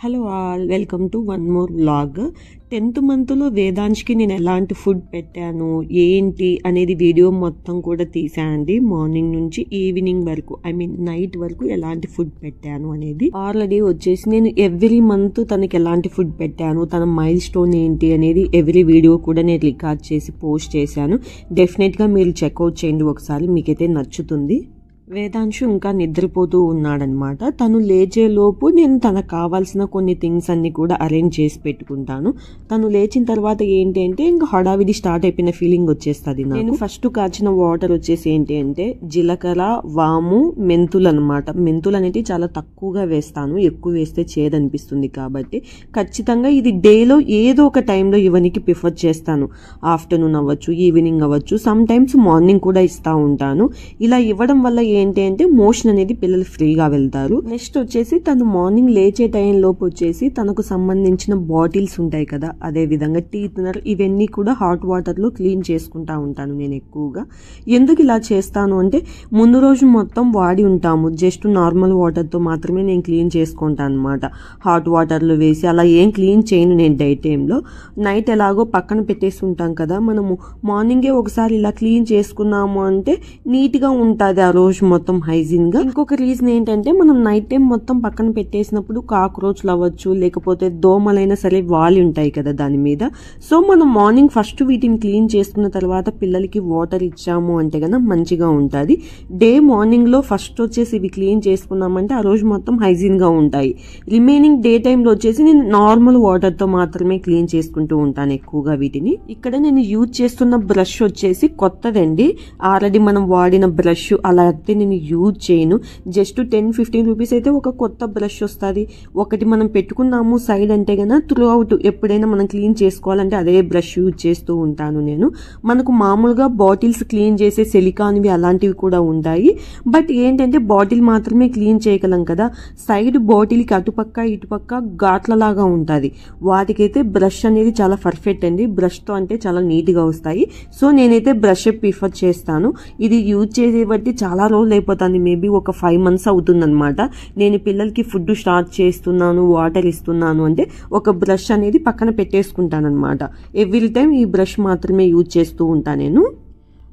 Hello all, welcome to one more vlog. 10th మంత్లో వేదాంశ్కి నేను ఎలాంటి ఫుడ్ పెట్టాను ఏంటి అనేది వీడియో మొత్తం కూడా తీసానండి. మార్నింగ్ నుంచి ఈవినింగ్ వరకు, నైట్ వరకు ఎలాంటి ఫుడ్ పెట్టాను అనేది. ఆల్రెడీ వచ్చేసి నేను ఎవ్రీ మంత్ తనకి ఎలాంటి ఫుడ్ పెట్టాను, తన మైల్ స్టోన్ ఏంటి అనేది ఎవ్రీ వీడియో కూడా నేను రికార్డ్ చేసి పోస్ట్ చేశాను. డెఫినెట్గా మీరు చెక్అవుట్ చేయండి ఒకసారి, మీకైతే నచ్చుతుంది. వేదాంశు ఇంకా నిద్రపోతూ ఉన్నాడనమాట. తను లేచేలోపు నేను తనకు కావాల్సిన కొన్ని థింగ్స్ అన్ని కూడా అరేంజ్ చేసి పెట్టుకుంటాను. తను లేచిన తర్వాత ఏంటి అంటే ఇంకా హడావిడి స్టార్ట్ అయిపోయిన ఫీలింగ్ వచ్చేస్తుంది. నేను ఫస్ట్ కాచిన వాటర్ వచ్చేసి ఏంటి అంటే జీలకర్ర, వాము, మెంతులు అనమాట. మెంతులు అనేది చాలా తక్కువగా వేస్తాను, ఎక్కువ వేస్తే చేదనిపిస్తుంది కాబట్టి ఖచ్చితంగా ఇది డేలో ఏదో ఒక టైంలో ఇవన్నీ ప్రిఫర్ చేస్తాను. ఆఫ్టర్నూన్ అవ్వచ్చు, ఈవినింగ్ అవ్వచ్చు, సమ్ టైమ్స్ మార్నింగ్ కూడా ఇస్తూ ఉంటాను. ఇలా ఇవ్వడం వల్ల ఏంటి అంటే మోషన్ అనేది పిల్లలు ఫ్రీగా వెళ్తారు. నెక్స్ట్ వచ్చేసి తను మార్నింగ్ లేచే టైం లోపు వచ్చేసి తనకు సంబంధించిన బాటిల్స్ ఉంటాయి కదా, అదే విధంగా టీతనర్ ఇవన్నీ కూడా హాట్ వాటర్ లో క్లీన్ చేసుకుంటా ఉంటాను నేను ఎక్కువగా. ఎందుకు ఇలా చేస్తాను అంటే ముందు రోజు మొత్తం వాడి ఉంటాము, జస్ట్ నార్మల్ వాటర్ తో మాత్రమే నేను క్లీన్ చేసుకుంటాను అనమాట. హాట్ వాటర్ లో వేసి అలా ఏం క్లీన్ చేయను నేను డే టైంలో. నైట్ ఎలాగో పక్కన పెట్టేసి ఉంటాం కదా, మనము మార్నింగే ఒకసారి ఇలా క్లీన్ చేసుకున్నాము అంటే నీట్ గా ఉంటుంది ఆ రోజు మొత్తం హైజీన్ గా. ఇంకొక రీజన్ ఏంటంటే మనం నైట్ టైం మొత్తం పక్కన పెట్టేసినప్పుడు కాక్రోచ్లు అవ్వచ్చు, లేకపోతే దోమలైనా సరే వాలి ఉంటాయి కదా దాని మీద. సో మనం మార్నింగ్ ఫస్ట్ వీటిని క్లీన్ చేసుకున్న తర్వాత పిల్లలకి వాటర్ ఇచ్చాము అంటే కనుక మంచిగా ఉంటుంది. డే మార్నింగ్ లో ఫస్ట్ వచ్చేసి ఇవి క్లీన్ చేసుకున్నామంటే ఆ రోజు మొత్తం హైజీన్ గా ఉంటాయి. రిమైనింగ్ డే టైంలో వచ్చేసి నేను నార్మల్ వాటర్ తో మాత్రమే క్లీన్ చేసుకుంటూ ఉంటాను ఎక్కువగా వీటిని. ఇక్కడ నేను యూజ్ చేస్తున్న బ్రష్ వచ్చేసి కొత్తదండి, ఆల్రెడీ మనం వాడిన బ్రష్ అలా అయితే నేను యూజ్ చేయను. జస్ట్ 10-15 రూపీస్ అయితే ఒక కొత్త బ్రష్ వస్తుంది. ఒకటి మనం పెట్టుకున్నాము సైడ్ అంటే కనుక త్రూ అవుట్ ఎప్పుడైనా మనం క్లీన్ చేసుకోవాలంటే అదే బ్రష్ యూజ్ చేస్తూ ఉంటాను నేను. మనకు మామూలుగా బాటిల్స్ క్లీన్ చేసే సిలికాన్వి అలాంటివి కూడా ఉంటాయి. బట్ ఏంటంటే బాటిల్ మాత్రమే క్లీన్ చేయగలం కదా, సైడ్ బాటిల్కి అటుపక్క ఇటుపక్క ఘాట్లలాగా ఉంటుంది. వాటికైతే బ్రష్ అనేది చాలా పర్ఫెక్ట్ అండి. బ్రష్తో అంటే చాలా నీట్గా వస్తాయి. సో నేనైతే బ్రష్ ప్రిఫర్ చేస్తాను. ఇది యూజ్ చేసే బట్టి చాలా రోజులు అయిపోతుంది, మేబీ ఒక 5 months అవుతుంది అనమాట. నేను పిల్లలకి ఫుడ్ స్టార్ట్ చేస్తున్నాను, వాటర్ ఇస్తున్నాను అంటే ఒక బ్రష్ అనేది పక్కన పెట్టేసుకుంటాను అనమాట. ఎవ్రీ టైం ఈ బ్రష్ మాత్రమే యూజ్ చేస్తూ ఉంటాను నేను.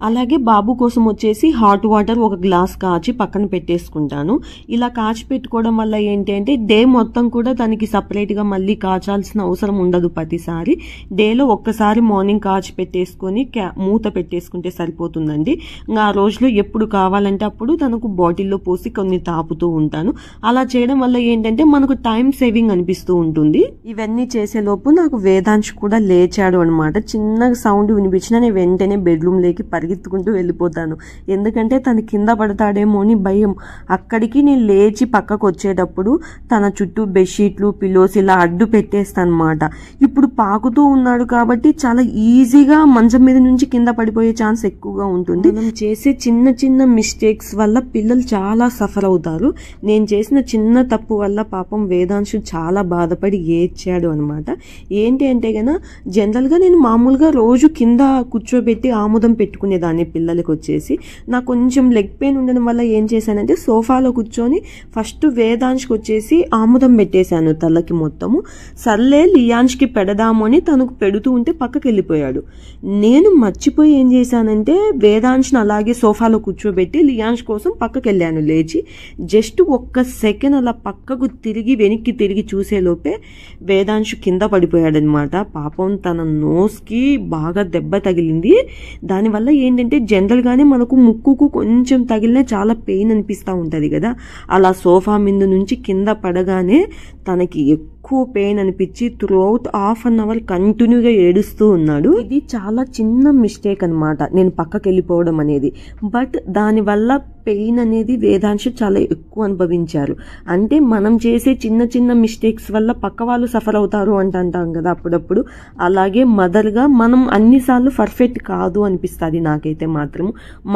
అలాగే బాబు కోసం వచ్చేసి హాట్ వాటర్ ఒక గ్లాస్ కాచి పక్కన పెట్టేసుకుంటాను. ఇలా కాచి పెట్టుకోవడం వల్ల ఏంటి అంటే డే మొత్తం కూడా దానికి సపరేట్గా మళ్ళీ కాచాల్సిన అవసరం ఉండదు. ప్రతిసారి డేలో ఒక్కసారి మార్నింగ్ కాచి పెట్టేసుకొని మూత పెట్టేసుకుంటే సరిపోతుందండి. ఇంకా ఆ రోజులో ఎప్పుడు కావాలంటే అప్పుడు తనకు బాటిల్లో పోసి కొన్ని తాపుతూ ఉంటాను. అలా చేయడం వల్ల ఏంటంటే మనకు టైం సేవింగ్ అనిపిస్తూ ఉంటుంది. ఇవన్నీ చేసేలోపు నాకు వేదాంశ్ కూడా లేచాడు అనమాట. చిన్న సౌండ్ వినిపించినా నేను వెంటనే బెడ్రూమ్ లేకి పరిగెత్తుకుంటూ వెళ్ళిపోతాను. ఎందుకంటే తను కింద పడతాడేమో అని భయం. అక్కడికి నేను లేచి పక్కకు వచ్చేటప్పుడు తన చుట్టూ బెడ్షీట్లు, పిల్లోస్ ఇలా అడ్డు పెట్టేస్తాను అనమాట. ఇప్పుడు పాకుతూ ఉన్నాడు కాబట్టి చాలా ఈజీగా మంచం మీద నుంచి కింద పడిపోయే ఛాన్స్ ఎక్కువగా ఉంటుంది. మనం చేసే చిన్న చిన్న మిస్టేక్స్ వల్ల పిల్లలు చాలా సఫర్ అవుతారు. నేను చేసిన చిన్న తప్పు వల్ల పాపం వేదాంశు చాలా బాధపడి ఏడ్చాడు అనమాట. ఏంటి అంటే గన జనరల్ గా నేను మామూలుగా రోజు కింద కూర్చోబెట్టి ఆముదం పెట్టుకునే దాన్ని పిల్లలకి వచ్చేసి. నాకు కొంచెం లెగ్ పెయిన్ ఉండడం వల్ల ఏం చేశానంటే సోఫాలో కూర్చొని ఫస్ట్ వేదాంశ్కి వచ్చేసి ఆముదం పెట్టేశాను తలకి మొత్తము. సర్లే లియాన్ష్కి పెడదాము అని తనకు పెడుతూ ఉంటే పక్కకి వెళ్ళిపోయాడు. నేను మర్చిపోయి ఏం చేశానంటే వేదాంశ్ని అలాగే సోఫాలో కూర్చోబెట్టి లియాన్ష్ కోసం పక్కకి వెళ్ళాను లేచి. జస్ట్ ఒక్క సెకండ్ అలా పక్కకు తిరిగి వెనక్కి తిరిగి చూసేలోపే వేదాంశ్ కింద పడిపోయాడు అనమాట. పాపం తన నోస్కి బాగా దెబ్బ తగిలింది. దానివల్ల ఏంటంటే జనరల్ గానే మనకు ముక్కుకు కొంచెం తగిలినా చాలా పెయిన్ అనిపిస్తూ ఉంటది కదా, అలా సోఫా మీద నుంచి కింద పడగానే తనకి ఎక్కువ పెయిన్ అనిపించి త్రూ అవుట్ 1/2 hour కంటిన్యూగా ఏడుస్తూ ఉన్నాడు. ఇది చాలా చిన్న మిస్టేక్ అనమాట నేను పక్కకి వెళ్ళిపోవడం అనేది. బట్ దానివల్ల పెయిన్ అనేది వేదాంశు చాలా ఎక్కువ అనుభవించారు. అంటే మనం చేసే చిన్న చిన్న మిస్టేక్స్ వల్ల పక్క వాళ్ళు సఫర్ అవుతారు అంటాం కదా అప్పుడప్పుడు. అలాగే మదర్గా మనం అన్నిసార్లు పర్ఫెక్ట్ కాదు అనిపిస్తుంది నాకైతే మాత్రం.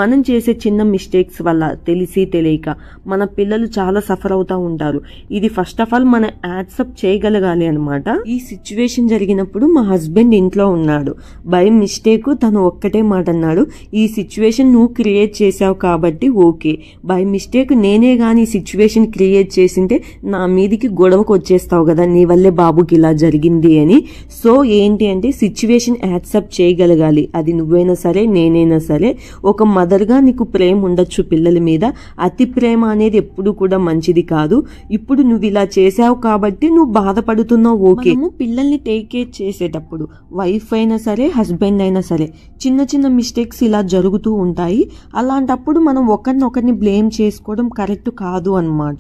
మనం చేసే చిన్న మిస్టేక్స్ వల్ల తెలిసి తెలియక మన పిల్లలు చాలా సఫర్ అవుతూ ఉంటారు. ఇది ఫస్ట్ ఆఫ్ ఆల్ మన యాక్సెప్ట్ చేయగలిగితే చేయగలగాలి అనమాట. ఈ సిచ్యువేషన్ జరిగినప్పుడు మా హస్బెండ్ ఇంట్లో ఉన్నాడు. బై మిస్టేక్ తను ఒక్కటే మాట అన్నాడు, ఈ సిచ్యువేషన్ నువ్వు క్రియేట్ చేసావు కాబట్టి ఓకే, బై మిస్టేక్ నేనే గాని ఈ సిచ్యువేషన్ క్రియేట్ చేసింటే నా మీదికి గొడవకు వచ్చేస్తావు కదా, నీ వల్లే బాబుకి ఇలా జరిగింది అని. సో ఏంటి అంటే సిచ్యువేషన్ యాక్సెప్ట్ చేయగలగాలి. అది నువ్వైనా సరే నేనైనా సరే. ఒక మదర్గా నీకు ప్రేమ ఉండొచ్చు పిల్లల మీద, అతి ప్రేమ అనేది ఎప్పుడు కూడా మంచిది కాదు. ఇప్పుడు నువ్వు ఇలా చేసావు కాబట్టి నువ్వు బాధపడుతున్నావు ఓకే. పిల్లల్ని టేక్ కేర్ చేసేటప్పుడు వైఫ్ అయినా సరే హస్బెండ్ అయినా సరే చిన్న చిన్న మిస్టేక్స్ ఇలా జరుగుతూ ఉంటాయి. అలాంటప్పుడు మనం ఒకరినొకరిని బ్లేమ్ చేసుకోవడం కరెక్ట్ కాదు అన్నమాట.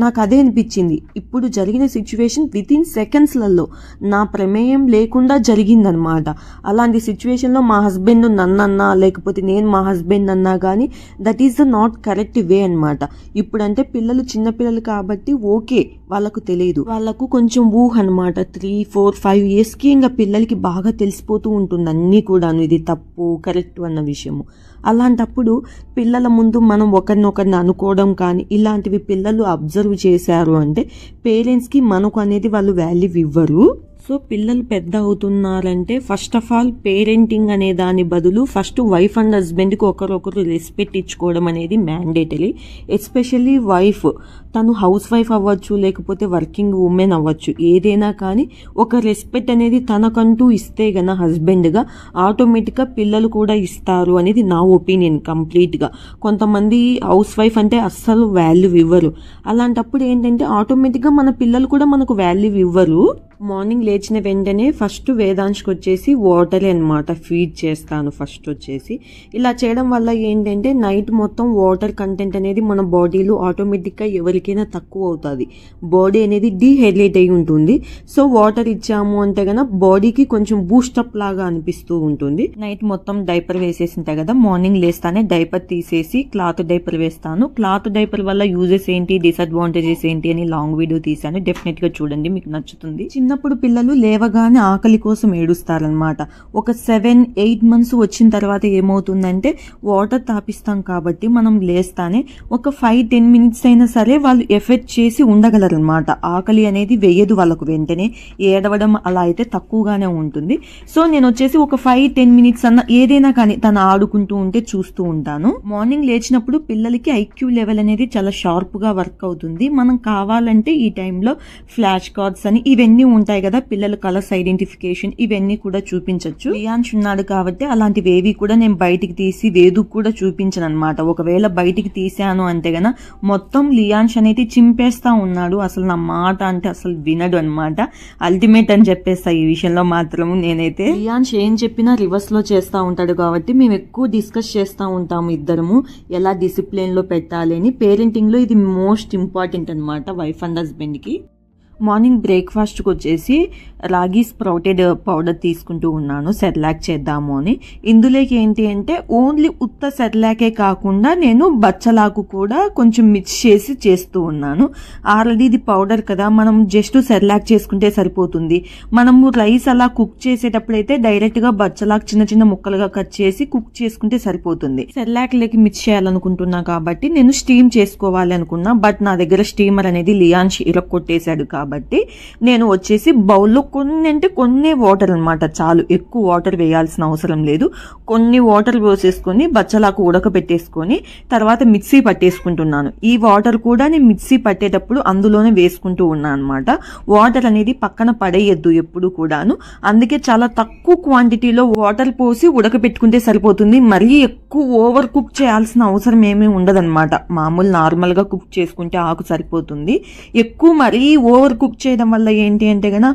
నాకు అదే అనిపించింది. ఇప్పుడు జరిగిన సిచ్యువేషన్ విత్ ఇన్ సెకండ్స్లలో నా ప్రమేయం లేకుండా జరిగిందనమాట. అలాంటి సిచ్యువేషన్లో మా హస్బెండ్ నన్నన్నా లేకపోతే నేను మా హస్బెండ్ అన్నా కానీ that is the not correct way అనమాట. ఇప్పుడంటే పిల్లలు చిన్నపిల్లలు కాబట్టి ఓకే, వాళ్ళకు తెలియదు, వాళ్ళకు కొంచెం ఊహ అనమాట. 3, 4, 5 yearsకి ఇంకా పిల్లలకి బాగా తెలిసిపోతూ ఉంటుంది అన్నీ కూడాను, ఇది తప్పు కరెక్ట్ అన్న విషయము. అలాంటప్పుడు పిల్లల ముందు మనం ఒకరినొకరిని అనుకోవడం కానీ ఇలాంటివి పిల్లలు అబ్జర్వ్ చేశారు అంటే పేరెంట్స్కి మనకు అనేది వాళ్ళు వాల్యూ ఇవ్వరు. సో పిల్లలు పెద్ద అవుతున్నారంటే ఫస్ట్ ఆఫ్ ఆల్ పేరెంటింగ్ అనే దాని బదులు ఫస్ట్ వైఫ్ అండ్ హస్బెండ్కి ఒకరొకరు రెస్పెక్ట్ ఇచ్చుకోవడం అనేది మ్యాండేటరీ. ఎస్పెషల్లీ వైఫ్, తను హౌస్ వైఫ్ అవ్వచ్చు లేకపోతే వర్కింగ్ ఉమెన్ అవ్వచ్చు, ఏదైనా కానీ ఒక రెస్పెక్ట్ అనేది తనకంటూ ఇస్తే గన హస్బెండ్గా ఆటోమేటిక్గా పిల్లలు కూడా ఇస్తారు అనేది నా ఒపీనియన్ కంప్లీట్గా. కొంతమంది హౌస్ వైఫ్ అంటే అస్సలు వాల్యూ ఇవ్వరు. అలాంటప్పుడు ఏంటంటే ఆటోమేటిక్గా మన పిల్లలు కూడా మనకు వాల్యూ ఇవ్వరు. మార్నింగ్ లేచిన వెంటనే ఫస్ట్ వేదాంశ్కి వచ్చేసి వాటరే అనమాట ఫీడ్ చేస్తాను. ఫస్ట్ వచ్చేసి ఇలా చేయడం వల్ల ఏంటంటే నైట్ మొత్తం వాటర్ కంటెంట్ అనేది మన బాడీలో ఆటోమేటిక్గా ఎవరికైనా తక్కువ అవుతుంది, బాడీ అనేది డీహైడ్రేట్ అయి ఉంటుంది. సో వాటర్ ఇచ్చాము అంటే కనుక బాడీకి కొంచెం బూస్టప్ లాగా అనిపిస్తూ ఉంటుంది. నైట్ మొత్తం డైపర్ వేసేసింటాయి కదా, మార్నింగ్ లేస్తానే డైపర్ తీసేసి క్లాత్ డైపర్ వేస్తాను. క్లాత్ డైపర్ వల్ల యూజెస్ ఏంటి, డిసడ్వాంటేజెస్ ఏంటి అని లాంగ్ వీడియో తీసాను, డెఫినెట్ గా చూడండి, మీకు నచ్చుతుంది. చిన్నప్పుడు పిల్లలు లేవగానే ఆకలి కోసం ఏడుస్తారనమాట. ఒక 7-8 months వచ్చిన తర్వాత ఏమవుతుందంటే వాటర్ తాపిస్తాం కాబట్టి మనం లేస్తానే ఒక 5-10 minutes అయినా సరే వాళ్ళు ఎఫెక్ట్ చేసి ఉండగలరనమాట. ఆకలి అనేది వేయదు వాళ్ళకు వెంటనే, ఏడవడం అలా అయితే తక్కువగానే ఉంటుంది. సో నేను వచ్చేసి ఒక 5-10 minutes అన్న ఏదైనా కానీ తను ఆడుకుంటూ ఉంటే చూస్తూ ఉంటాను. మార్నింగ్ లేచినప్పుడు పిల్లలకి ఐక్యూ లెవెల్ అనేది చాలా షార్ప్ గా వర్క్ అవుతుంది. మనం కావాలంటే ఈ టైంలో ఫ్లాష్ కార్డ్స్ అని ఇవన్నీ ఉంటాయి కదా, పిల్లల కలర్స్ ఐడెంటిఫికేషన్, ఇవన్నీ కూడా చూపించవచ్చు. లియాన్స్ ఉన్నాడు కాబట్టి అలాంటివి ఏవి కూడా నేను బయటికి తీసి వేదు కూడా చూపించను అనమాట. ఒకవేళ బయటికి తీసాను అంటే గన మొత్తం లియాన్స్ అనేది చింపేస్తా ఉన్నాడు. అసలు నా మాట అంటే అసలు వినడు అనమాట. అల్టిమేట్ అని చెప్పేస్తా ఈ విషయంలో మాత్రము. నేనైతే లియాన్స్ ఏం చెప్పినా రివర్స్ లో చేస్తా ఉంటాడు కాబట్టి మేము ఎక్కువ డిస్కస్ చేస్తా ఉంటాము ఇద్దరము, ఎలా డిసిప్లిన్ లో పెట్టాలి అని. పేరెంటింగ్ లో ఇది మోస్ట్ ఇంపార్టెంట్ అనమాట వైఫ్ అండ్ హస్బెండ్ కి. మార్నింగ్ బ్రేక్ఫాస్ట్కి వచ్చేసి రాగి స్ప్రౌటెడ్ పౌడర్ తీసుకుంటూ ఉన్నాను, సెర్లాక్ చేద్దాము అని. ఇందులోకి ఏంటి అంటే ఓన్లీ ఉత్త సెర్లాకే కాకుండా నేను బచ్చలాకు కూడా కొంచెం మిక్స్ చేసి చేస్తూ ఉన్నాను. ఆల్రెడీ ఇది పౌడర్ కదా, మనం జస్ట్ సెర్లాక్ చేసుకుంటే సరిపోతుంది. మనము రైస్ అలా కుక్ చేసేటప్పుడైతే డైరెక్ట్గా బచ్చలాకు చిన్న చిన్న ముక్కలుగా కట్ చేసి కుక్ చేసుకుంటే సరిపోతుంది. సెర్లాక్ లేకి మిక్స్ చేయాలనుకుంటున్నా కాబట్టి నేను స్టీమ్ చేసుకోవాలి అనుకున్నా, బట్ నా దగ్గర స్టీమర్ అనేది లియాన్స్ ఇరక్కొట్టేశాడు కాబట్టి నేను వచ్చేసి బౌల్లో కొన్ని వాటర్ అనమాట, చాలు, ఎక్కువ వాటర్ వేయాల్సిన అవసరం లేదు. కొన్ని వాటర్ పోసేసుకొని బచ్చలాకు ఉడకబెట్టేసుకొని తర్వాత మిక్సీ పట్టేసుకుంటున్నాను. ఈ వాటర్ కూడా నేను మిక్సీ పట్టేటప్పుడు అందులోనే వేసుకుంటూ ఉన్నాను అనమాట. వాటర్ అనేది పక్కన పడేయద్దు ఎప్పుడు కూడాను. అందుకే చాలా తక్కువ క్వాంటిటీలో వాటర్ పోసి ఉడకబెట్టుకుంటే సరిపోతుంది. మరీ ఎక్కువ ఓవర్ కుక్ చేయాల్సిన అవసరం ఏమీ ఉండదన్నమాట. మామూలు నార్మల్ గా కుక్ చేసుకుంటే ఆకు సరిపోతుంది. ఎక్కువ మరీ ఓవర్ కుక్ చేయడం వల్ల ఏంటి అంటే గన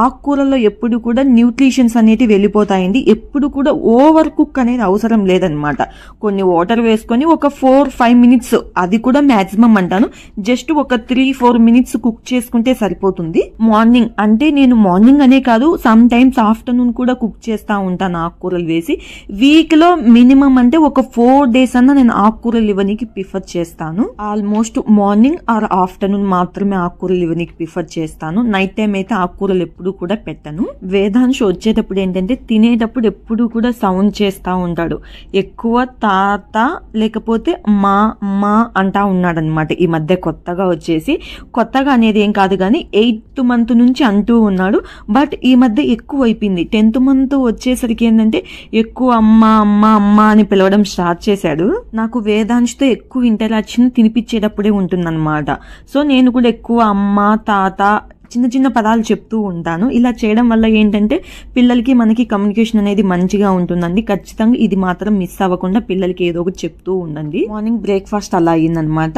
ఆకుకూరల్లో ఎప్పుడు కూడా న్యూట్రిషన్స్ అనేది వెళ్ళిపోతాయండి. ఎప్పుడు కూడా ఓవర్ కుక్ అనేది అవసరం లేదనమాట. కొన్ని వాటర్ వేసుకొని ఒక 4-5 minutes, అది కూడా మాక్సిమం అంటాను, జస్ట్ ఒక 3-4 minutes కుక్ చేసుకుంటే సరిపోతుంది. మార్నింగ్ అంటే నేను మార్నింగ్ అనే కాదు, సమ్ టైమ్స్ ఆఫ్టర్నూన్ కూడా కుక్ చేస్తా ఉంటాను ఆకుకూరలు వేసి. వీక్ లో మినిమం అంటే ఒక 4 days అన్నా నేను ఆకుకూరలు ఇవ్వడానికి ప్రిఫర్ చేస్తాను. ఆల్మోస్ట్ మార్నింగ్ ఆర్ ఆఫ్టర్నూన్ మాత్రమే ఆకుకూరలు ఇవ్వడానికి ప్రిఫర్ చేస్తాను. నైట్ టైం అయితే ఆకుకూరలు ఎప్పుడు కూడా పెట్టను. వేదాంశ్ వచ్చేటప్పుడు ఏంటంటే తినేటప్పుడు ఎప్పుడు కూడా సౌండ్ చేస్తూ ఉంటాడు. ఎక్కువ తాత లేకపోతే మా అమ్మ అంటా ఉన్నాడు అనమాట. ఈ మధ్య కొత్తగా వచ్చేసి, కొత్తగా అనేది ఏం కాదు కానీ 8th month నుంచి అంటూ ఉన్నాడు. బట్ ఈ మధ్య ఎక్కువ అయిపోయింది. 10th month వచ్చేసరికి ఏంటంటే ఎక్కువ అమ్మ అమ్మ అమ్మ అని పిలవడం స్టార్ట్ చేశాడు. నాకు వేదాంశ్తో ఎక్కువ ఇంటరాక్షన్ తినిపించేటప్పుడే ఉంటుందన్నమాట. సో నేను కూడా ఎక్కువ అమ్మ తాత చిన్న చిన్న పదాలు చెప్తూ ఉంటాను. ఇలా చేయడం వల్ల ఏంటంటే పిల్లలకి మనకి కమ్యూనికేషన్ అనేది మంచిగా ఉంటుందండి. ఖచ్చితంగా ఇది మాత్రం మిస్ అవ్వకుండా పిల్లలకి ఏదో ఒకటి చెప్తూ ఉండండి. మార్నింగ్ బ్రేక్ఫాస్ట్ అలా అయ్యిందనమాట.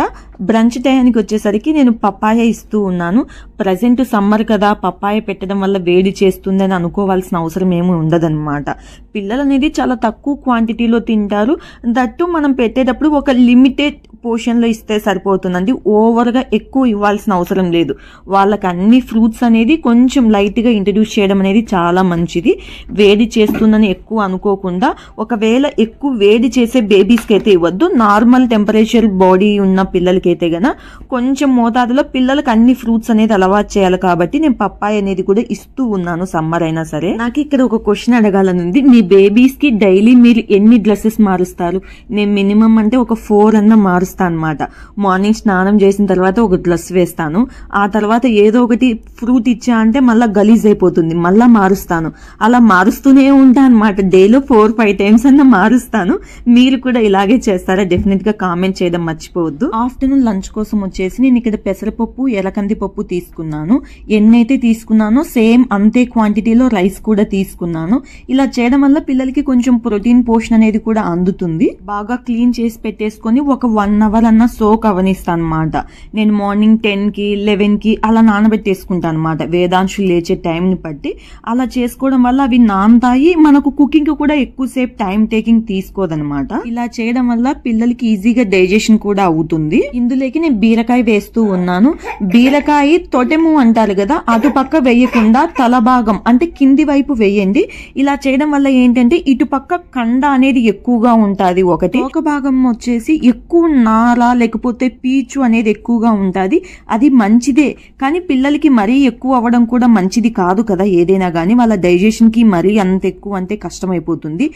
బ్రంచ్ టైంకి వచ్చేసరికి నేను పప్పాయ ఇస్తూ ఉన్నాను. ప్రజెంట్ సమ్మర్ కదా, పప్పాయ పెట్టడం వల్ల వేడి చేస్తుంది అని అనుకోవాల్సిన అవసరం ఏమీ ఉండదన్నమాట. పిల్లలు అనేది చాలా తక్కువ క్వాంటిటీలో తింటారు. దట్టు మనం పెట్టేటప్పుడు ఒక లిమిటెడ్ పోర్షన్లో ఇస్తే సరిపోతుందండి. ఓవర్గా ఎక్కువ ఇవ్వాల్సిన అవసరం లేదు. వాళ్ళకి అన్ని ఫ్రూట్స్ అనేది కొంచెం లైట్గా ఇంట్రడ్యూస్ చేయడం అనేది చాలా మంచిది. వేడి చేస్తుందని ఎక్కువ అనుకోకుండా, ఒకవేళ ఎక్కువ వేడి చేసే బేబీస్కి అయితే ఇవ్వద్దు. నార్మల్ టెంపరేచర్ బాడీ ఉన్న పిల్లలకైతే గన కొంచెం మోతాదులో పిల్లలకి అన్ని ఫ్రూట్స్ అనేది అలవాటు చేయాలి. కాబట్టి నేను పప్పాయ అనేది కూడా ఇస్తూ ఉన్నాను సమ్మర్ అయినా సరే. నాకు ఇక్కడ ఒక క్వశ్చన్ అడగాలనుంది. మీ బేబీస్కి డైలీ మీరు ఎన్ని డ్రెస్సెస్ మారుస్తారు? నేను మినిమం అంటే ఒక 4 అన్న మారుస్తాను అనమాట. మార్నింగ్ స్నానం చేసిన తర్వాత ఒక డ్రెస్ వేస్తాను. ఆ తర్వాత ఏదో ఒకటి ఫ్రూట్ ఇచ్చా అంటే మళ్ళీ గలీజ్ అయిపోతుంది, మళ్ళా మారుస్తాను. అలా మారుస్తూనే ఉంటాను అనమాట. డేలో 4-5 times అన్న మారుస్తాను. మీరు కూడా ఇలాగే చేస్తారా? డెఫినెట్ గా కామెంట్ చేయడం మర్చిపోవద్దు. ఆఫ్టర్నూన్ లంచ్ కోసం వచ్చేసి నేను ఇక్కడ పెసరపప్పు ఎర్రకంది పప్పు తీసుకున్నాను. ఎన్నైతే తీసుకున్నానో సేమ్ అంతే క్వాంటిటీలో రైస్ కూడా తీసుకున్నాను. ఇలా చేయడం వల్ల పిల్లలకి కొంచెం ప్రోటీన్ పోషన్ అనేది కూడా అందుతుంది. బాగా క్లీన్ చేసి పెట్టేసుకొని ఒక 1 hour అన్న సోక్ అవనిస్తాను అనమాట. నేను మార్నింగ్ 10కి 11కి అలా నానబెట్టేసుకుంటాను అనమాట. వేదాంశు లేచే టైంని బట్టి అలా చేసుకోవడం వల్ల అవి నానతాయి. మనకు కుకింగ్ కూడా ఎక్కువసేపు టైం టేకింగ్ తీసుకోదనమాట. ఇలా చేయడం వల్ల పిల్లలకి ఈజీగా డైజెషన్ కూడా అవుతుంది. ఇందులోకి నేను బీరకాయ వేస్తూ ఉన్నాను. బీరకాయ తొటెము అంటారు కదా, అటుపక్క వేయకుండా తల భాగం అంటే కింది వైపు వేయండి. ఇలా చేయడం వల్ల ఏంటంటే ఇటుపక్క కండ అనేది ఎక్కువగా ఉంటుంది. ఒక భాగం వచ్చేసి ఎక్కువ నార లేకపోతే పీచు అనేది ఎక్కువగా ఉంటుంది. అది మంచిదే, కానీ పిల్లలకి మరీ ఎక్కువ అవ్వడం కూడా మంచిది కాదు కదా. ఏదైనా కానీ వాళ్ళ డైజెషన్ కి మరీ అంత ఎక్కువ అంటే కష్టమైపోతుంది.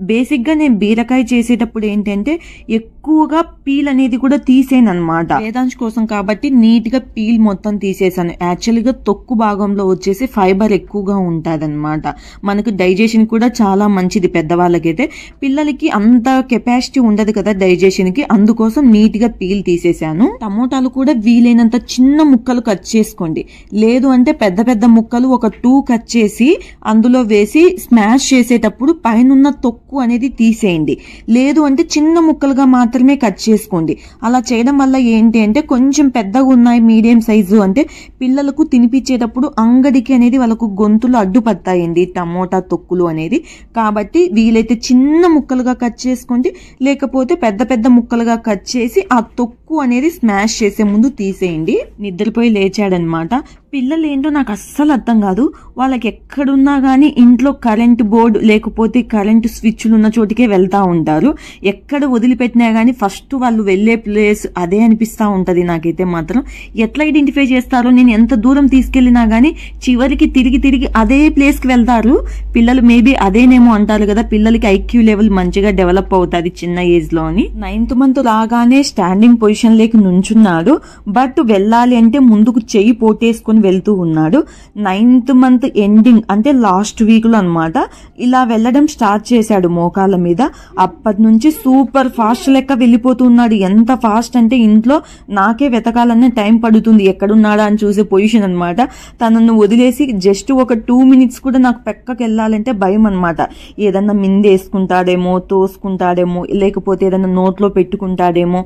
బేసిక్ గా నేను బీరకాయ చేసేటప్పుడు ఏంటంటే ఎక్కువగా పీల్ అనేది కూడా తీసేను అనమాట. వేదాంశ్ కోసం కాబట్టి నీట్ గా పీల్ మొత్తం తీసేసాను. యాక్చువల్ గా తొక్కు భాగంలో వచ్చేసి ఫైబర్ ఎక్కువగా ఉంటుంది అనమాట. మనకు డైజెషన్ కూడా చాలా మంచిది. పెద్దవాళ్ళకైతే, పిల్లలకి అంత కెపాసిటీ ఉండదు కదా డైజెషన్ కి. అందుకోసం నీట్ గా పీల్ తీసేసాను. టమోటాలు కూడా వీలైనంత చిన్న ముక్కలు కట్ చేసుకోండి. లేదు అంటే పెద్ద పెద్ద ముక్కలు ఒక 2 కట్ చేసి అందులో వేసి స్మాష్ చేసేటప్పుడు పైన తొక్కు అనేది తీసేయండి. లేదు అంటే చిన్న ముక్కలుగా మాత్రమే కట్ చేసుకోండి. అలా చేయడం వల్ల ఏంటి అంటే కొంచెం పెద్దగా ఉన్నాయి మీడియం సైజు అంటే పిల్లలకు తినిపించేటప్పుడు అంగడికి అనేది వాళ్ళకు గొంతులు అడ్డుపడతాయండి టమోటా తొక్కులు అనేది. కాబట్టి వీలైతే చిన్న ముక్కలుగా కట్ చేసుకోండి. లేకపోతే పెద్ద పెద్ద ముక్కలుగా కట్ చేసి ఆ తొక్కు అనేది స్మాష్ చేసే ముందు తీసేయండి. నిద్రపోయి లేచాడనమాట. పిల్లలు ఏంటో నాకు అస్సలు అర్థం కాదు. వాళ్ళకి ఎక్కడున్నా కానీ ఇంట్లో కరెంట్ బోర్డు లేకపోతే కరెంటు స్విచ్లు ఉన్న చోటికే వెళ్తా ఉంటారు. ఎక్కడ వదిలిపెట్టినా కానీ ఫస్ట్ వాళ్ళు వెళ్లే ప్లేస్ అదే అనిపిస్తూ ఉంటుంది నాకైతే మాత్రం. ఎట్లా ఐడెంటిఫై చేస్తారో, నేను ఎంత దూరం తీసుకెళ్లినా కానీ చివరికి తిరిగి అదే ప్లేస్కి వెళ్తారు పిల్లలు. మేబీ అదేనేమో అంటారు కదా, పిల్లలకి ఐక్యూ లెవెల్ మంచిగా డెవలప్ అవుతుంది చిన్న ఏజ్ లోని. 9th month రాగానే స్టాండింగ్ పొజిషన్ లేక నుంచున్నాడు. బట్ వెళ్ళాలి అంటే ముందుకు చెయ్యి పోటేసుకుని వెళ్తూ ఉన్నాడు. 9th month ఎండింగ్ అంటే లాస్ట్ వీక్ లో అనమాట ఇలా వెళ్ళడం స్టార్ట్ చేశాడు మోకాళ్ళ మీద. అప్పటి నుంచి సూపర్ ఫాస్ట్ లెక్క వెళ్ళిపోతున్నాడు. ఎంత ఫాస్ట్ అంటే ఇంట్లో నాకే వెతకాలనే టైం పడుతుంది ఎక్కడున్నాడా అని చూసే పొజిషన్ అనమాట. తనను వదిలేసి జస్ట్ ఒక 2 minutes కూడా నాకు పక్కకి వెళ్ళాలంటే భయం అనమాట. ఏదన్నా మిందేసుకుంటాడేమో, తోసుకుంటాడేమో, లేకపోతే ఏదన్నా నోట్లో పెట్టుకుంటాడేమో.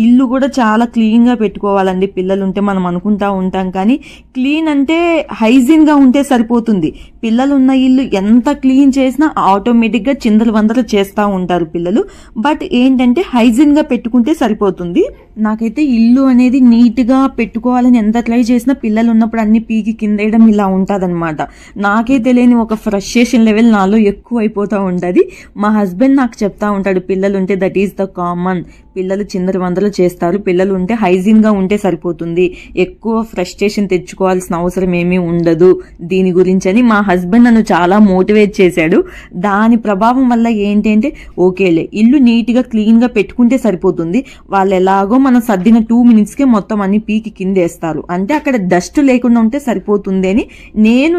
ఇల్లు కూడా చాలా క్లీన్ గా పెట్టుకోవాలండి. పిల్లలు ఉంటే మనం అనుకుంటా ఉంటాం కానీ క్లీన్ అంటే హైజీన్ గా ఉంటే సరిపోతుంది. పిల్లలు ఉన్న ఇల్లు ఎంత క్లీన్ చేసినా ఆటోమేటిక్ గా చిందలు వందలు చేస్తూ ఉంటారు పిల్లలు. బట్ ఏంటంటే హైజీన్ గా పెట్టుకుంటే సరిపోతుంది. నాకైతే ఇల్లు అనేది నీట్ గా పెట్టుకోవాలని ఎంత ట్రై చేసినా పిల్లలు ఉన్నప్పుడు అన్ని పీకి కిందేయడం ఇలా ఉంటదన్నమాట. నాకే తెలియని ఒక ఫ్రస్ట్రేషన్ లెవెల్ నాలో ఎక్కువ అయిపోతూ ఉంటది. మా హస్బెండ్ నాకు చెప్తా ఉంటాడు, పిల్లలు ఉంటే దట్ ఈస్ ద కామన్, పిల్లలు చిందర వందలు చేస్తారు, పిల్లలు ఉంటే హైజీన్ గా ఉంటే సరిపోతుంది, ఎక్కువ ఫ్రస్ట్రేషన్ తెచ్చుకోవాల్సిన అవసరం ఏమీ ఉండదు దీని గురించి అని మా హస్బెండ్ నన్ను చాలా మోటివేట్ చేశాడు. దాని ప్రభావం వల్ల ఏంటంటే ఓకేలే ఇల్లు నీట్ గా క్లీన్ గా పెట్టుకుంటే సరిపోతుంది, వాళ్ళు ఎలాగో మనం సర్దిన 2 minutes కే మొత్తం అన్ని పీకి కిందేస్తారు, అంటే అక్కడ డస్ట్ లేకుండా ఉంటే సరిపోతుంది అని నేను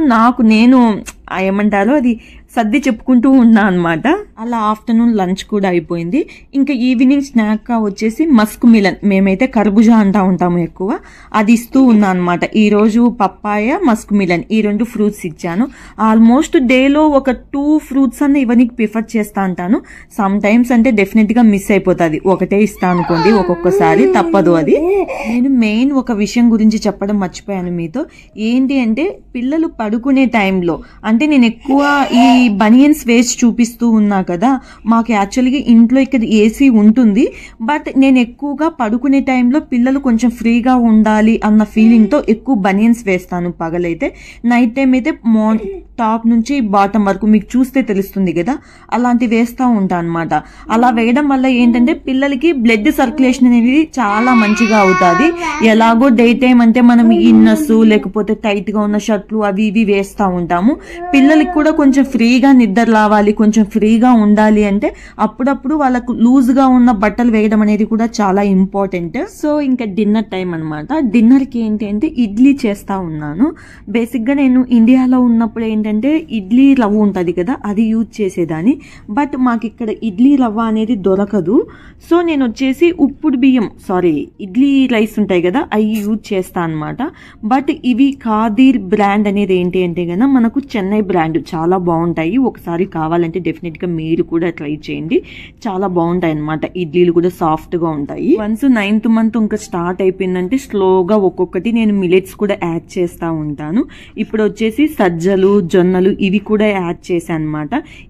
ఏమంటారో అది సర్ది చెప్పుకుంటూ ఉన్నా అనమాట. అలా ఆఫ్టర్నూన్ లంచ్ కూడా అయిపోయింది. ఇంకా ఈవినింగ్ స్నాక్ గా వచ్చేసి మస్క్ మిలన్, మేమైతే కర్బూజా అంటా ఉంటాము ఎక్కువ, అది ఇస్తూ ఉన్నా అనమాట. ఈ రోజు పప్పాయ, మస్క్ మిలన్ ఈ 2 ఫ్రూట్స్ ఇచ్చాను. ఆల్మోస్ట్ డేలో ఒక 2 ఫ్రూట్స్ అన్న ఇవన్నీ ప్రిఫర్ చేస్తా ఉంటాను. సమ్ టైమ్స్ అంటే డెఫినెట్ గా మిస్ అయిపోతుంది, ఒకటే ఇస్తా అనుకోండి, ఒక్కొక్కసారి తప్పదు అది. నేను మెయిన్ ఒక విషయం గురించి చెప్పడం మర్చిపోయాను మీతో. ఏంటి అంటే పిల్లలు పడుకునే టైంలో, అంటే నేను ఎక్కువ ఈ బనియన్స్ వేసి చూపిస్తూ ఉన్నా కదా, మాకు యాక్చువల్గా ఇంట్లో ఇక్కడ ఏసీ ఉంటుంది, బట్ నేను ఎక్కువగా పడుకునే టైంలో పిల్లలు కొంచెం ఫ్రీగా ఉండాలి అన్న ఫీలింగ్ తో ఎక్కువ బనియన్స్ వేస్తాను పగలైతే. నైట్ టైం అయితే టాప్ నుంచి బాటం వరకు మీకు చూస్తే తెలుస్తుంది కదా, అలాంటి వేస్తూ ఉంటాను అనమాట. అలా వేయడం వల్ల ఏంటంటే పిల్లలకి బ్లడ్ సర్క్యులేషన్ అనేది చాలా మంచిగా అవుతుంది. ఎలాగో డే టైం అంటే మనం ఇన్నర్స్ లేకపోతే టైట్ గా ఉన్న షర్ట్లు అవి ఇవి వేస్తూ ఉంటాము, పిల్లలకి కూడా కొంచెం ఫ్రీగా నిద్ర రావాలి, కొంచెం ఫ్రీగా ఉండాలి అంటే అప్పుడప్పుడు వాళ్ళకు లూజ్ గా ఉన్న బట్టలు వేయడం అనేది కూడా చాలా ఇంపార్టెంట్. సో ఇంకా డిన్నర్ టైం అనమాట. డిన్నర్ కి ఏంటి అంటే ఇడ్లీ చేస్తా ఉన్నాను. బేసిక్ గా నేను ఇండియాలో ఉన్నప్పుడు ఏంటంటే ఇడ్లీ రవ్వ ఉంటది కదా, అది యూజ్ చేసేదాన్ని. బట్ మాకు ఇక్కడ ఇడ్లీ రవ్వ అనేది దొరకదు. సో నేను వచ్చేసి ఇడ్లీ రైస్ ఉంటాయి కదా, అవి యూజ్ చేస్తా అనమాట. బట్ ఇవి ఖాదీర్ బ్రాండ్ అనేది ఏంటి అంటే కదా మనకు చెన్నై బ్రాండ్, చాలా బాగుంటాయి. ఒకసారి కావాలంటే డెఫినెట్ గా మీరు కూడా ట్రై చేయండి, చాలా బాగుంటాయి అనమాట. ఇడ్లీలు కూడా సాఫ్ట్ గా ఉంటాయి. వన్స్ 9th month ఇంకా స్టార్ట్ అయిపోయిందంటే స్లోగా ఒక్కొక్కటి నేను మిలెట్స్ కూడా యాడ్ చేస్తా ఉంటాను. ఇప్పుడు వచ్చేసి సజ్జలు, జొన్నలు ఇవి కూడా యాడ్ చేశాను అనమాట.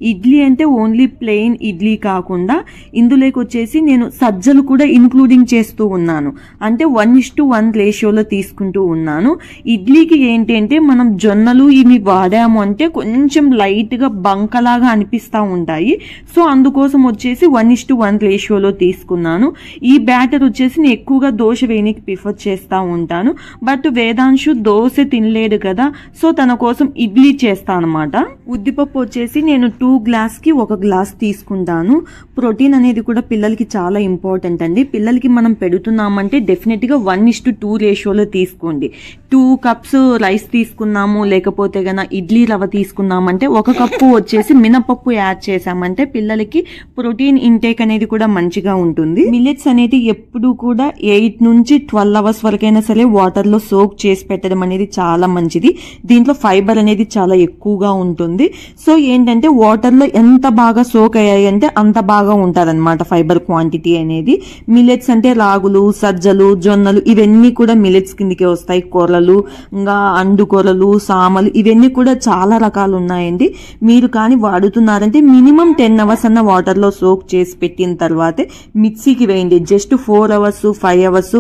ఇడ్లీ అంటే ఓన్లీ ప్లెయిన్ ఇడ్లీ కాకుండా ఇందులోకి వచ్చేసి నేను సజ్జలు కూడా ఇంక్లూడింగ్ చేస్తూ ఉన్నాను, అంటే 1:1 రేషియోలో తీసుకుంటూ ఉన్నాను. ఇడ్లీకి ఏంటి అంటే మనం జొన్నలు ఇవి వాడాము అంటే కొంచెం లైట్ గా బంకలాగా అనిపిస్తా ఉంటాయి. సో అందుకోసం వచ్చేసి 1:1 రేషియోలో తీసుకున్నాను. ఈ బ్యాటర్ వచ్చేసి నేను ఎక్కువగా దోశ వేయనికి ప్రిఫర్ చేస్తా ఉంటాను. బట్ వేదాంశు దోశ తినలేడు కదా, సో తన కోసం ఇడ్లీ చేస్తా అనమాట. ఉద్దిపప్పు వచ్చేసి నేను 2 గ్లాస్ కి 1 గ్లాస్ తీసుకుంటాను. ప్రోటీన్ అనేది కూడా పిల్లలకి చాలా ఇంపార్టెంట్ అండి. పిల్లలకి మనం పెడుతున్నామంటే డెఫినెట్ గా 1:2 రేషియోలో తీసుకోండి. 2 cups రైస్ తీసుకున్నాము, లేకపోతే గన ఇడ్లీ రవ్వ తీసుకున్నామంటే 1 కప్పు వచ్చేసి మినపప్పు యాడ్ చేసామంటే పిల్లలకి ప్రోటీన్ ఇంటేక్ అనేది కూడా మంచిగా ఉంటుంది. మిల్లెట్స్ అనేది ఎప్పుడు కూడా 8 నుంచి 12 hours వరకైనా సరే వాటర్ లో సోక్ చేసి పెట్టడం అనేది చాలా మంచిది. దీంట్లో ఫైబర్ అనేది చాలా ఎక్కువగా ఉంటుంది. సో ఏంటంటే వాటర్ లో ఎంత బాగా సోక్ అయ్యాయి అంటే అంత బాగా ఉంటదన్నమాట ఫైబర్ క్వాంటిటీ అనేది. మిల్లెట్స్ అంటే రాగులు, సజ్జలు, జొన్నలు ఇవన్నీ కూడా మిల్లెట్స్ కిందకే వస్తాయి. కూరలు, ఇంకా అండుకూరలు, సామలు ఇవన్నీ కూడా చాలా రకాలు ఉన్నాయండి. మీరు కానీ వాడుతున్నారంటే మినిమం 10 hours అన్న వాటర్ లో సోక్ చేసి పెట్టిన తర్వాతే మిక్సీకి వేయండి. జస్ట్ 4 hours 5 hours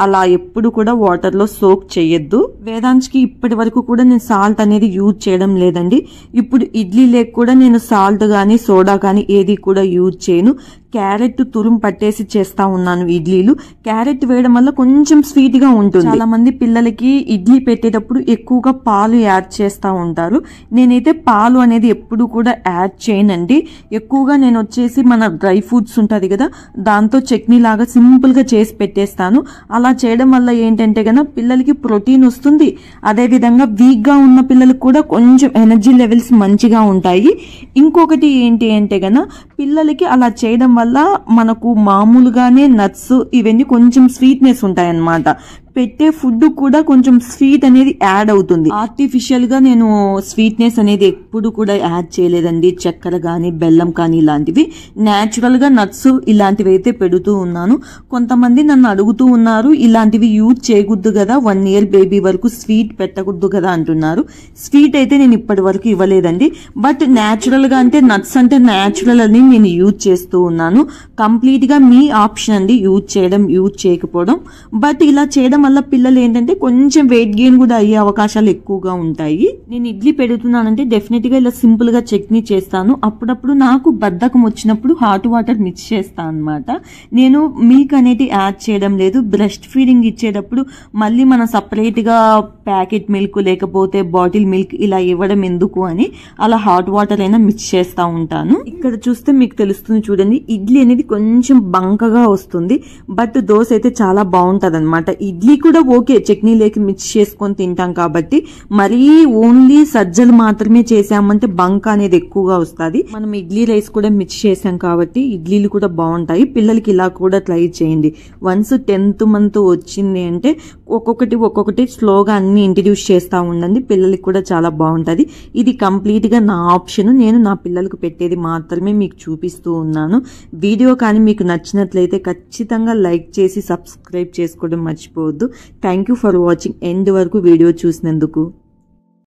అలా ఎప్పుడు కూడా వాటర్ లో సోక్ చేయొద్దు. వేదాంశ్కి ఇప్పటి వరకు కూడా నేను సాల్ట్ అనేది యూజ్ చేయడం లేదండి. ఇప్పుడు ఇడ్లీ లేక కూడా నేను సాల్ట్ గానీ సోడా కానీ ఏది కూడా యూజ్ చేయను. క్యారెట్ తురుము పట్టేసి చేస్తా ఉన్నాను ఇడ్లీలు. క్యారెట్ వేయడం వల్ల కొంచెం స్వీట్ గా ఉంటుంది. చాలా మంది పిల్లలకి ఇడ్లీ పెట్టేటప్పుడు ఎక్కువగా పాలు యాడ్ చేస్తా ఉంటారు. నేనైతే పాలు అనేది ఎప్పుడు కూడా యాడ్ చేయనండి. ఎక్కువగా నేను వచ్చేసి మన డ్రై ఫ్రూట్స్ ఉంటది కదా, దాంతో చట్నీ లాగా సింపుల్ గా చేసి పెట్టేస్తాను. అలా చేయడం వల్ల ఏంటంటే గన పిల్లలకి ప్రోటీన్ వస్తుంది, అదే విధంగా వీక్ గా ఉన్న పిల్లలకు కూడా కొంచెం ఎనర్జీ లెవెల్స్ మంచిగా ఉంటాయి. ఇంకొకటి ఏంటి అంటే గన పిల్లలకి అలా చేయడం వల్ల మనకు మామూలుగానే నట్స్ ఇవన్నీ కొంచెం స్వీట్నెస్ ఉంటాయి అన్నమాట. పెట్టే ఫుడ్ కూడా కొంచెం స్వీట్ అనేది యాడ్ అవుతుంది. ఆర్టిఫిషియల్ గా నేను స్వీట్నెస్ అనేది ఎప్పుడు కూడా యాడ్ చేయలేదండి. చక్కెర కానీ బెల్లం కానీ ఇలాంటివి న్యాచురల్ గా నట్స్ ఇలాంటివి అయితే పెడుతూ ఉన్నాను. కొంతమంది నన్ను అడుగుతూ ఉన్నారు, ఇలాంటివి యూజ్ చేయకూడదు కదా, 1 year బేబీ వరకు స్వీట్ పెట్టకూడదు కదా అంటున్నారు. స్వీట్ అయితే నేను ఇప్పటి వరకు ఇవ్వలేదండి. బట్ న్యాచురల్ గా అంటే నట్స్ అంటే న్యాచురల్ అని నేను యూజ్ చేస్తూ ఉన్నాను. కంప్లీట్ గా మీ ఆప్షన్ అండి, యూజ్ చేయడం యూజ్ చేయకపోవడం. బట్ ఇలా చేయడం వల్ల పిల్లలు ఏంటంటే కొంచెం వెయిట్ గెయిన్ కూడా అయ్యే అవకాశాలు ఎక్కువగా ఉంటాయి. నేను ఇడ్లీ పెడుతున్నానంటే డెఫినెట్ గా ఇలా సింపుల్ గా చట్నీ చేస్తాను. అప్పుడప్పుడు నాకు బద్ధకం వచ్చినప్పుడు హాట్ వాటర్ మిక్స్ చేస్తాను అనమాట. నేను మిల్క్ అనేది యాడ్ చేయడం లేదు. బ్రెస్ట్ ఫీడింగ్ ఇచ్చేటప్పుడు మళ్ళీ మనం సపరేట్ గా ప్యాకెట్ మిల్క్ లేకపోతే బాటిల్ మిల్క్ ఇలా ఇవ్వడం ఎందుకు అని అలా హాట్ వాటర్ అయినా మిక్స్ చేస్తూ ఉంటాను. ఇక్కడ చూస్తే మీకు తెలుస్తుంది చూడండి, ఇడ్లీ అనేది కొంచెం బంకగా వస్తుంది. బట్ దోశ అయితే చాలా బాగుంటది అనమాట. ఇడ్లీ కూడా ఓకే, చట్నీ లేక మిక్స్ చేసుకొని తింటాం కాబట్టి. మరీ ఓన్లీ సజ్జలు మాత్రమే చేసామంటే బంక అనేది ఎక్కువగా వస్తుంది. మనం ఇడ్లీ రైస్ కూడా మిక్స్ చేసాం కాబట్టి ఇడ్లీలు కూడా బాగుంటాయి. పిల్లలకి ఇలా కూడా ట్రై చేయండి. వన్స్ 10th month వచ్చింది అంటే ఒక్కొక్కటి స్లోగా అన్ని ఇంట్రడ్యూస్ చేస్తూ ఉండండి. పిల్లలకి కూడా చాలా బాగుంటుంది. ఇది కంప్లీట్ గా నా ఆప్షన్. నేను నా పిల్లలకు పెట్టేది మాత్రమే మీకు చూపిస్తూ ఉన్నాను. వీడియో కానీ మీకు నచ్చినట్లయితే ఖచ్చితంగా లైక్ చేసి సబ్స్క్రైబ్ చేసుకోవడం మర్చిపోవద్దు. Thank you for watching. End వరకు వీడియో చూసినందుకు.